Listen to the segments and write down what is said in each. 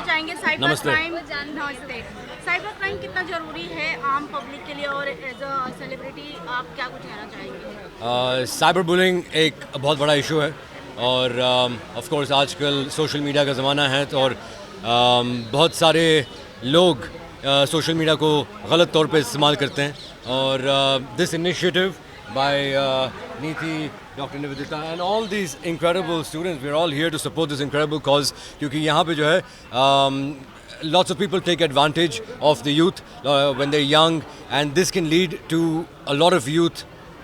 चाहेंगे साइबर नमस्ते। क्राइम नमस्ते साइबर क्राइम कितना ज़रूरी है आम पब्लिक के लिए और एज अ सेलिब्रिटी आप क्या कुछ कहना चाहेंगे? साइबर बुलिंग एक बहुत बड़ा इशू है और ऑफ कोर्स आजकल सोशल मीडिया का ज़माना है तो और बहुत सारे लोग सोशल मीडिया को गलत तौर पे इस्तेमाल करते हैं और this initiative by Niti, doctor Nivedita and all these incredible students, we are all here to support this incredible cause, क्योंकि यहाँ पे जो है lots of people take advantage of the youth when they're young, and this can lead to a lot of youth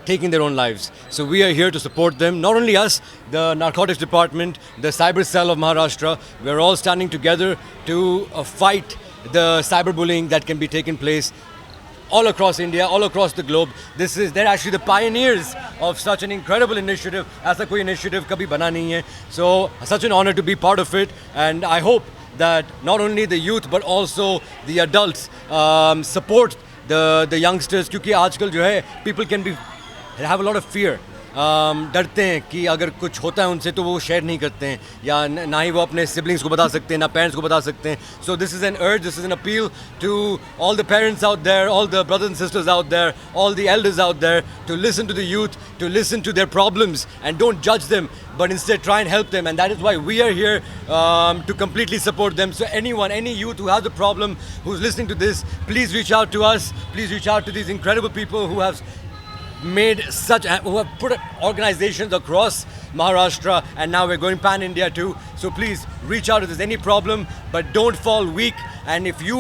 taking their own lives. So we are here to support them. Not only us, the narcotics department, the cyber cell of Maharashtra, we're all standing together to fight the cyberbullying that can be taken place all across India, all across the globe. They're actually the pioneers of such an incredible initiative. ऐसा कोई initiative कभी बना नहीं है. So such an honor to be part of it, and I hope that not only the youth but also the adults support the youngsters, क्योंकि आजकल जो है people can be have a lot of fear. डरते हैं कि अगर कुछ होता है उनसे तो वो शेयर नहीं करते हैं या ना ही वो अपने सिबलिंग्स को बता सकते हैं, ना पेरेंट्स को बता सकते हैं. So this is an urge, this is an appeal to all the parents out there, all the brothers and sisters out there, all the elders out there, to listen to the youth, to listen to their problems and don't judge them, but instead try and help them. And that is why we are here to completely support them. So anyone, any youth who has a problem, who's listening to this, please reach out to us. Please reach out to these incredible people who have who have put organizations across Maharashtra, and now we're going pan India too. So please reach out if there's any problem, but don't fall weak. And if you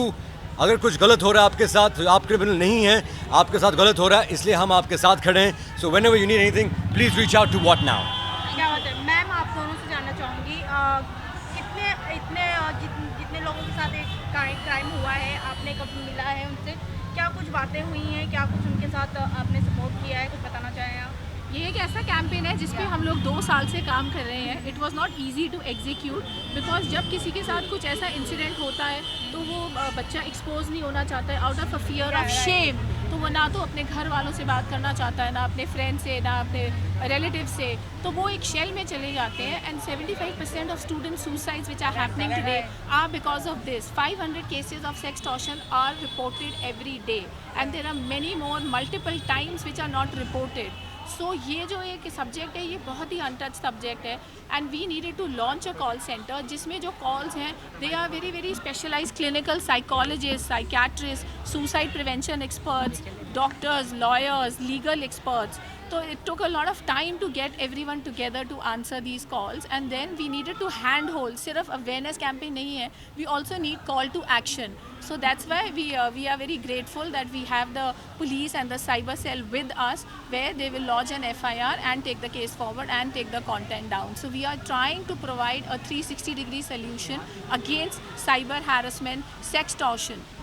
अगर कुछ गलत हो रहा है आपके साथ, आप criminal नहीं हैं, आपके साथ गलत हो रहा है, इसलिए हम आपके साथ खड़े हैं. So whenever you need anything, please reach out to What Now. क्या बात है मैम, आप दोनों से जानना चाहूँगी जितने लोगों के साथ एक क्राइम हुआ है, आपने कभी मिला है उनसे, क्या कुछ बातें हुई हैं, क्या कुछ उनके साथ आपने सपोर्ट किया है, कुछ बताना चाहें आप? ये एक ऐसा कैंपेन है जिस पे हम लोग 2 साल से काम कर रहे हैं. It was not easy to execute because जब किसी के साथ कुछ ऐसा इंसिडेंट होता है तो वो बच्चा एक्सपोज नहीं होना चाहता है out of a fear of shame. तो वो ना तो अपने घर वालों से बात करना चाहता है, ना अपने फ्रेंड से, ना अपने रिलेटिव से. तो वो एक शेल में चले जाते हैं. And 75% of student suicides which are happening today are because of this. 500 cases of sextortion are reported every day and there are many more multiple times which are not reported. So ये जो एक subject है ये बहुत ही untouch subject है and we needed to launch a call centre जिसमें जो कॉल्स हैं they are very very specialised clinical psychologist, psychiatrist, suicide prevention experts, doctors, lawyers, legal experts. So it took a lot of time to get everyone together to answer these calls, and then we needed to handhold. सिर्फ awareness campaign नहीं है, we also need call to action. So that's why we are very grateful that we have the police and the cyber cell with us, where they will lodge an FIR and take the case forward and take the content down. So we are trying to provide a 360-degree solution against cyber harassment, sextortion.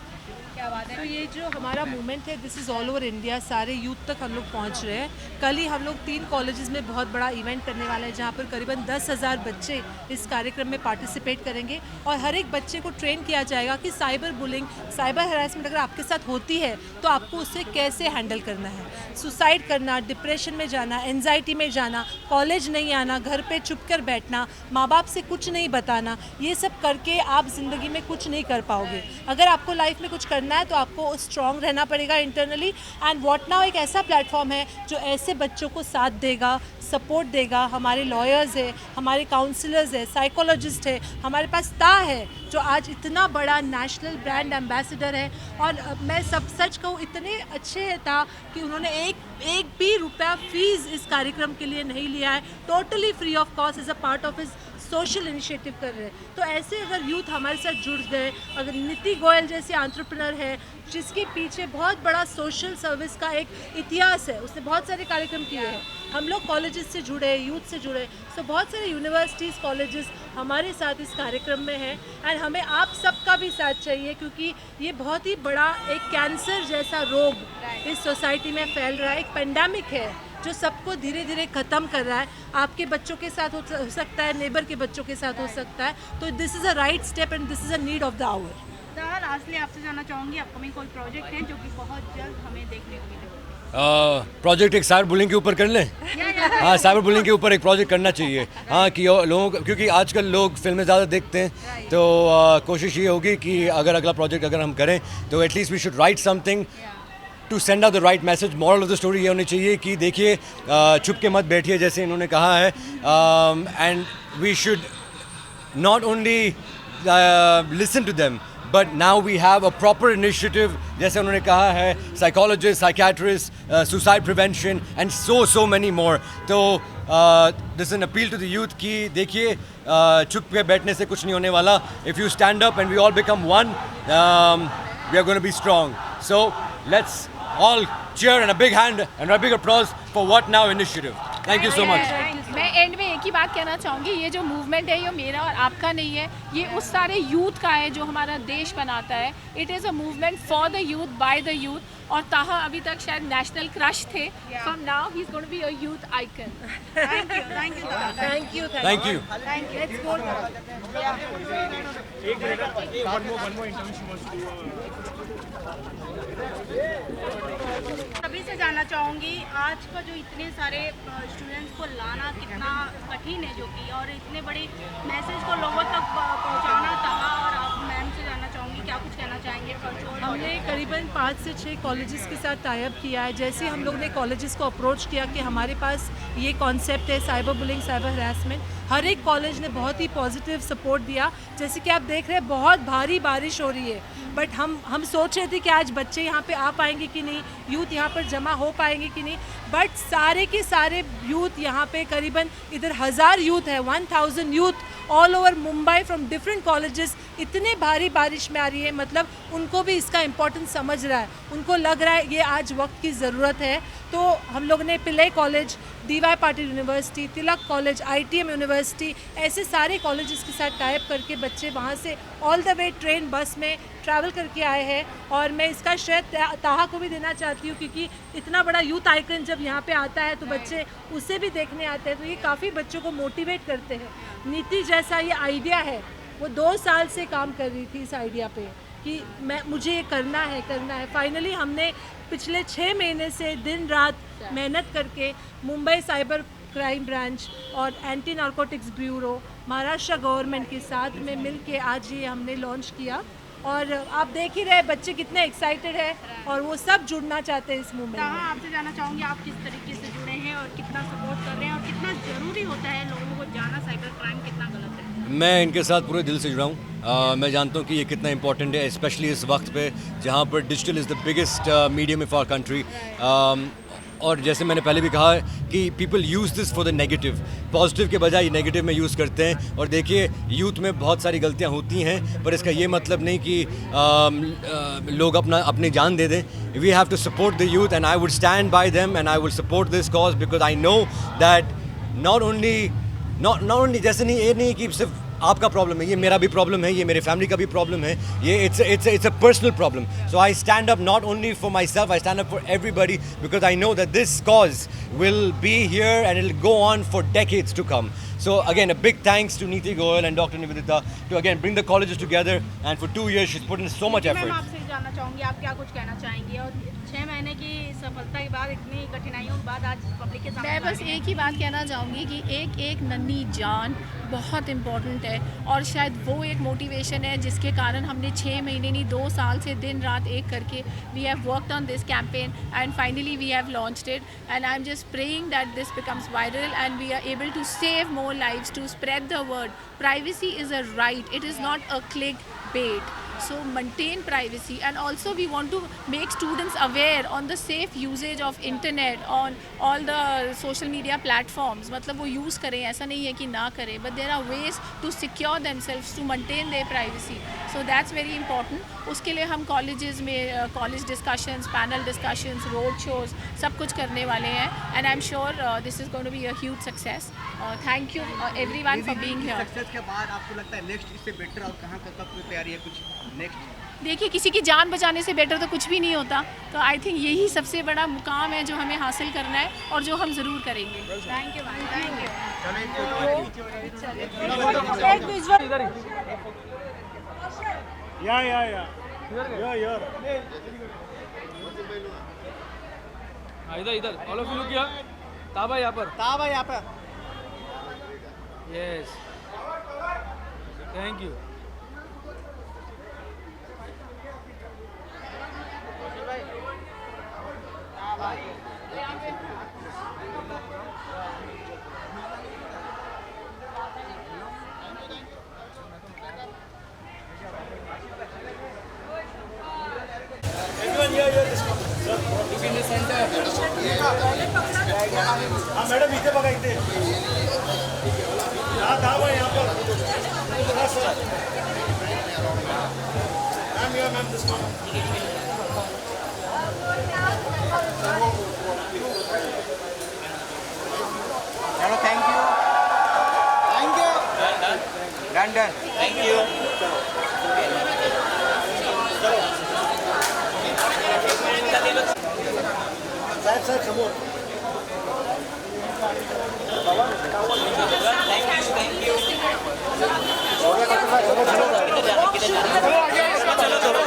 क्या बात है. तो ये जो हमारा movement है this is all over India, सारे youth तक हम लोग पहुंच रहे हैं. कल ही हम लोग 3 कॉलेजेस में बहुत बड़ा इवेंट करने वाले हैं जहां पर करीबन 10,000 बच्चे इस कार्यक्रम में पार्टिसिपेट करेंगे और हर एक बच्चे को ट्रेन किया जाएगा कि साइबर बुलिंग, साइबर हरासमेंट अगर आपके साथ होती है तो आपको उससे कैसे हैंडल करना है. सुसाइड करना, डिप्रेशन में जाना, एनजाइटी में जाना, कॉलेज नहीं आना, घर पर चुप कर बैठना, माँ बाप से कुछ नहीं बताना, ये सब करके आप ज़िंदगी में कुछ नहीं कर पाओगे. अगर आपको लाइफ में कुछ करना है तो आपको स्ट्रॉन्ग रहना पड़ेगा इंटरनली. एंड व्हाट नाउ एक ऐसा प्लेटफॉर्म है जो ऐसे बच्चों को साथ देगा, सपोर्ट देगा. हमारे लॉयर्स है, हमारे काउंसलर्स है, साइकोलॉजिस्ट है, हमारे पास ता है जो आज इतना बड़ा नेशनल ब्रांड एम्बेसडर है. और मैं सब सच कहूँ इतने अच्छे था कि उन्होंने एक भी रुपया फीस इस कार्यक्रम के लिए नहीं लिया है. Totally free of cost as a part of his social initiative कर रहे हैं. तो ऐसे अगर यूथ हमारे साथ जुड़ गए, अगर नीति गोयल जैसे एंटरप्रेन्योर है जिसके पीछे बहुत बड़ा सोशल सर्विस का एक इतिहास है, उसने बहुत सारे कार्यक्रम किए हैं. हम लोग कॉलेजेस से जुड़े, यूथ से जुड़े. सो बहुत सारे यूनिवर्सिटीज़, कॉलेजेस हमारे साथ इस कार्यक्रम में हैं. एंड हमें आप सबका भी साथ चाहिए क्योंकि ये बहुत ही बड़ा एक कैंसर जैसा रोग इस सोसाइटी में फैल रहा है. एक पेंडेमिक है जो सबको धीरे धीरे ख़त्म कर रहा है. आपके बच्चों के साथ हो सकता है, नेबर के बच्चों के साथ हो सकता है. तो this is a right step and this is a need of the hour. Lastly आपसे जानना चाहूँगी अपकमिंग कोई प्रोजेक्ट है जो कि बहुत जल्द हमें देखने को मिले? प्रोजेक्ट एक साइबर बुलिंग के ऊपर कर लें। हाँ, साइबर बुलिंग के ऊपर एक प्रोजेक्ट करना चाहिए। हाँ, कि लोगों को, क्योंकि आजकल लोग फिल्में ज़्यादा देखते हैं, तो कोशिश ये होगी कि अगर अगला प्रोजेक्ट अगर हम करें तो at least we should write something to send out the right message. Moral of the story ये होनी चाहिए कि देखिए, छुप के मत बैठिए, जैसे इन्होंने कहा है, and we should not only listen to them, but now we have a proper initiative, जैसे उन्होंने कहा है, psychologists, psychiatrists, suicide prevention and so many more. तो this is an appeal to the youth कि देखिए, चुप के बैठने से कुछ नहीं होने वाला. If you stand up and we all become one, we are going to be strong. So let's all cheer and a big hand and a big applause for What Now initiative. Thank you so much. मैं and में एक ही बात कहना चाहूँगी, ये जो movement है ये मेरा और आपका नहीं है, ये उस सारे यूथ का है जो हमारा देश बनाता है। It is a movement for the youth, by the youth. और ताहा अभी तक शायद नेशनल क्रश थे, from now he is going to be a youth icon. Thank you Thank you. Let's go. सभी से जानना चाहूँगी, आज का जो इतने सारे स्टूडेंट्स को लाना कितना कठिन है, जो कि और इतने बड़े मैसेज को लोगों तक पहुँचाना था, और आप मैम से जानना चाहूँगी क्या कुछ कहना चाहेंगे? हमने करीबन 5 से 6 कॉलेजेस के साथ टाई अप किया है। जैसे हम लोग ने कॉलेजेस को अप्रोच किया कि हमारे पास ये कॉन्सेप्ट है साइबर बुलिंग, साइबर हरासमेंट, हर एक कॉलेज ने बहुत ही पॉजिटिव सपोर्ट दिया। जैसे कि आप देख रहे हैं, बहुत भारी बारिश हो रही है, बट हम सोच रहे थे कि आज बच्चे यहाँ पे आ पाएंगे कि नहीं, यूथ यहाँ पर जमा हो पाएंगे कि नहीं, बट सारे के सारे यूथ यहाँ पे, करीबन इधर 1000 यूथ है, 1000 youth all over Mumbai from different colleges, इतने भारी बारिश में आ रही है। मतलब उनको भी इसका इम्पोर्टेंस समझ रहा है, उनको लग रहा है ये आज वक्त की ज़रूरत है। तो हम लोग ने Pillai college, DY Patil university, Tilak college, ITM university, ऐसे सारे कॉलेजेस के साथ टाइप करके बच्चे वहाँ से all the way train bus में ट्रैवल करके आए हैं। और मैं इसका श्रेय ताहा को भी देना चाहती हूँ, क्योंकि इतना बड़ा यूथ आइकन जब यहाँ पे आता है तो बच्चे उसे भी देखने आते हैं, तो ये काफ़ी बच्चों को मोटिवेट करते हैं। नीति जैसा ये आइडिया है, वो 2 साल से काम कर रही थी इस आइडिया पे कि मुझे ये करना है। फाइनली हमने पिछले 6 महीने से दिन रात मेहनत करके मुंबई साइबर क्राइम ब्रांच और anti narcotics bureau, Maharashtra government के साथ में मिलके आज ये हमने लॉन्च किया। और आप देख ही रहे बच्चे कितने एक्साइटेड है और वो सब जुड़ना चाहते हैं इस मूवमेंट में। आपसे जानना चाहूँगी, आप किस तरीके से जुड़े हैं और कितना सपोर्ट कर रहे हैं, और कितना ज़रूरी होता है लोगों को जाना साइबर क्राइम कितना गलत है? मैं इनके साथ पूरे दिल से जुड़ा हूँ। मैं जानता हूँ कि ये कितना इंपॉर्टेंट है, स्पेशली इस वक्त पे जहाँ पर digital is the biggest medium of our country. और जैसे मैंने पहले भी कहा है कि people use this for the negative, positive के बजाय नेगेटिव में यूज़ करते हैं। और देखिए, यूथ में बहुत सारी गलतियाँ होती हैं, पर इसका ये मतलब नहीं कि लोग अपनी जान दे दें। We have to support the youth and I would stand by them and I would support this cause, because I know that not only जैसे नहीं, ये नहीं कि सिर्फ आपका प्रॉब्लम है, ये मेरा भी प्रॉब्लम है, ये मेरे फैमिली का भी प्रॉब्लम है, ये it's a personal problem. So I stand up not only for myself, I stand up for everybody, because I know that this cause will be here and it will go on for decades to come. So again, a big thanks to Neeti Goyal and Dr. Nivedita to again bring the colleges together, and for 2 years she's put in so much effort. मैं आपसे जानना चाहूँगी, आप क्या कुछ कहना चाहेंगी, और 6 महीने की सफलता के बाद, इतनी कठिनाइयों के बाद आज पब्लिक के सामने मैं बस एक ही बात कहना चाहूँगी कि एक एक नन्ही जान बहुत इम्पॉर्टेंट है, और शायद वो एक मोटिवेशन है जिसके कारण हमने 6 महीने नहीं 2 साल से दिन रात एक करके we have worked on this campaign and finally we have launched it, and I am just praying that this becomes viral and we are able to save more lives, to spread the word. Privacy is a right, it is not a clickbait. So maintain privacy, and also we want to make students aware on the safe usage of internet, on all the social media platforms. मतलब वो use करें, ऐसा नहीं है कि ना करें, but there are ways to secure themselves, to maintain their privacy. So that's very important. उसके लिए हम colleges में college discussions, panel discussions, road shows सब कुछ करने वाले हैं, and I'm sure this is going to be a huge success. Thank you everyone for being here. Success के बाद आपको लगता है नेक्स्ट इससे बेटर और कहाँ तक की तैयारी है कुछ नेक्स्ट? देखिए, किसी की जान बचाने से बेटर तो कुछ भी नहीं होता, तो आई थिंक यही सबसे बड़ा मुकाम है जो हमें हासिल करना है और जो हम ज़रूर करेंगे। Thank you ma'am, thank you. या इधर इधर all of you look here ताबा यहाँ पर ताबा यहाँ पर यस थैंक यू हाँ मैडम इथे बघा इथे हा धाव आहे यहाँ पर हाँ सर मैम या मैम दिस चलो thank you done done thank you साहेब साहेब समोर